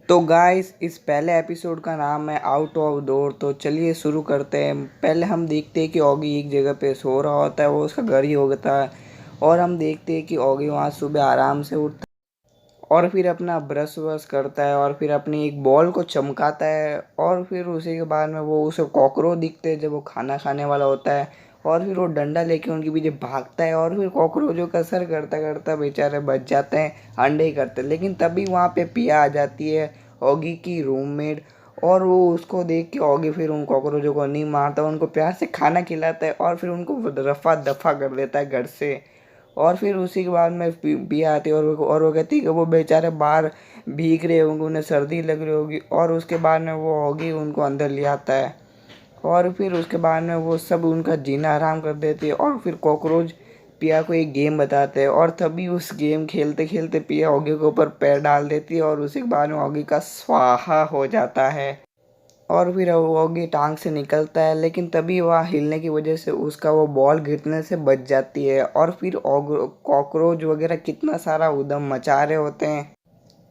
तो गाइस इस पहले एपिसोड का नाम है आउट ऑफ डोर। तो चलिए शुरू करते हैं। पहले हम देखते हैं कि ऑगी एक जगह पे सो रहा होता है, वो उसका घर ही होता है। और हम देखते हैं कि ऑगी वहाँ सुबह आराम से उठता है और फिर अपना ब्रश व्रश करता है और फिर अपनी एक बॉल को चमकाता है। और फिर उसी के बाद में वो उसे कॉकरोच दिखते हैं जब वो खाना खाने वाला होता है। और फिर वो डंडा लेके उनके पीछे भागता है और फिर कॉकरोचों का असर करता करता बेचारे बच जाते हैं, अंडे ही करते हैं। लेकिन तभी वहाँ पे पिया आ जाती है, ऑगी की रूममेट। और वो उसको देख के ऑगी फिर उन कॉकरोचों को नहीं मारता, उनको प्यार से खाना खिलाता है और फिर उनको रफा दफा कर देता है घर से। और फिर उसी के बाद में पिया आती है और वो कहती है कि वो बेचारे बाहर भीग रहे होंगे, उन्हें सर्दी लग रही होगी। और उसके बाद में वो ऑगी उनको अंदर ले आता है और फिर उसके बाद में वो सब उनका जीना आराम कर देते हैं। और फिर कॉकरोच पिया को एक गेम बताते हैं और तभी उस गेम खेलते खेलते पिया ऑगी के ऊपर पैर डाल देती है और उसी के बाद में ऑगी का स्वाहा हो जाता है। और फिर वो ऑगी टांग से निकलता है, लेकिन तभी वह हिलने की वजह से उसका वो बॉल गिरने से बच जाती है। और फिर कॉकरोच वगैरह कितना सारा उधम मचा रहे होते हैं,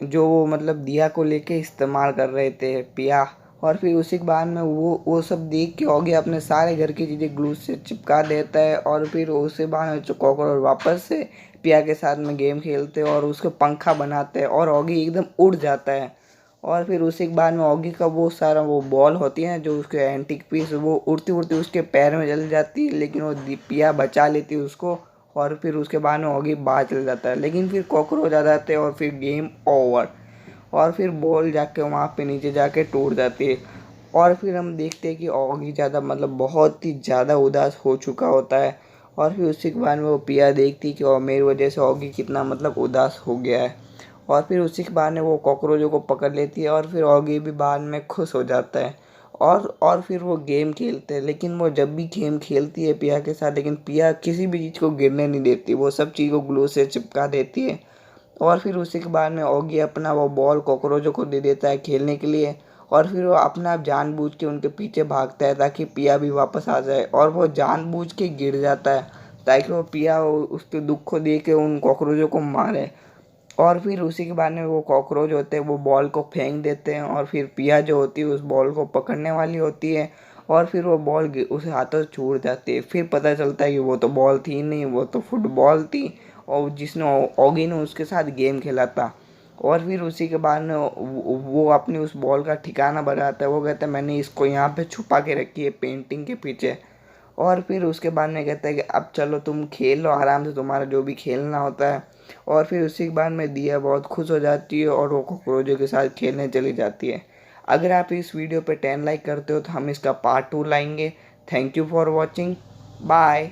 जो वो मतलब दिया को लेके इस्तेमाल कर रहे थे पिया। और फिर उसी के बाद में वो सब देख के ऑगी अपने सारे घर की चीज़ें ग्लू से चिपका देता है। और फिर उसके बाद में कॉकरोच वापस से पिया के साथ में गेम खेलते हैं और उसको पंखा बनाते हैं और ऑगी एकदम उड़ जाता है। और फिर उसी के बाद में ऑगी का वो सारा वो बॉल होती है जो उसके एंटीक पीस, वो उड़ती उड़ती उसके पैर में चल जाती है, लेकिन वो पिया बचा लेती है उसको। और फिर उसके बाद में ऑगी बाहर चल जाता है, लेकिन फिर कॉकरोच आ जाते हैं और फिर गेम ओवर। और फिर बॉल जाके वहाँ पे नीचे जाके टूट जाती है। और फिर हम देखते हैं कि ऑगी ज़्यादा मतलब बहुत ही ज़्यादा उदास हो चुका होता है। और फिर उसी के बाद में वो पिया देखती कि और मेरी वजह से ऑगी कितना मतलब उदास हो गया है। और फिर उसी के बाद में वो कॉकरोचों को पकड़ लेती है और फिर ऑगी भी बाद में खुश हो जाता है। और फिर वो गेम खेलते हैं, लेकिन वो जब भी गेम खेलती है पिया के साथ, लेकिन पिया किसी भी चीज़ को गिरने नहीं देती, वो सब चीज़ को ग्लू से चिपका देती है। और फिर उसी के बाद में ऑगी अपना वो बॉल कॉकरोचों को दे देता है खेलने के लिए। और फिर वो अपना आप जानबूझ के उनके पीछे भागता है ताकि पिया भी वापस आ जाए, और वो जानबूझ के गिर जाता है ताकि वो पिया उसके दुख को देख के उन कॉकरोचों को मारे। और फिर उसी के बाद में वो कॉकरोच होते हैं वो बॉल को फेंक देते हैं और फिर पिया जो होती है उस बॉल को पकड़ने वाली होती है। और फिर वो बॉल उसे हाथों से छूट जाती है। फिर पता चलता है कि वो तो बॉल थी नहीं, वो तो फुटबॉल थी, और जिसने ऑगी ने उसके साथ गेम खेला था। और फिर उसी के बाद में वो अपनी उस बॉल का ठिकाना बताता है। वो कहता है मैंने इसको यहाँ पे छुपा के रखी है पेंटिंग के पीछे। और फिर उसके बाद में कहता है कि अब चलो तुम खेल लो आराम से, तुम्हारा जो भी खेलना होता है। और फिर उसी के बाद में दिया बहुत खुश हो जाती है और वो कॉकरोचों के साथ खेलने चली जाती है। अगर आप इस वीडियो पे 10 लाइक करते हो तो हम इसका पार्ट 2 लाएंगे। Thank you for watching. Bye.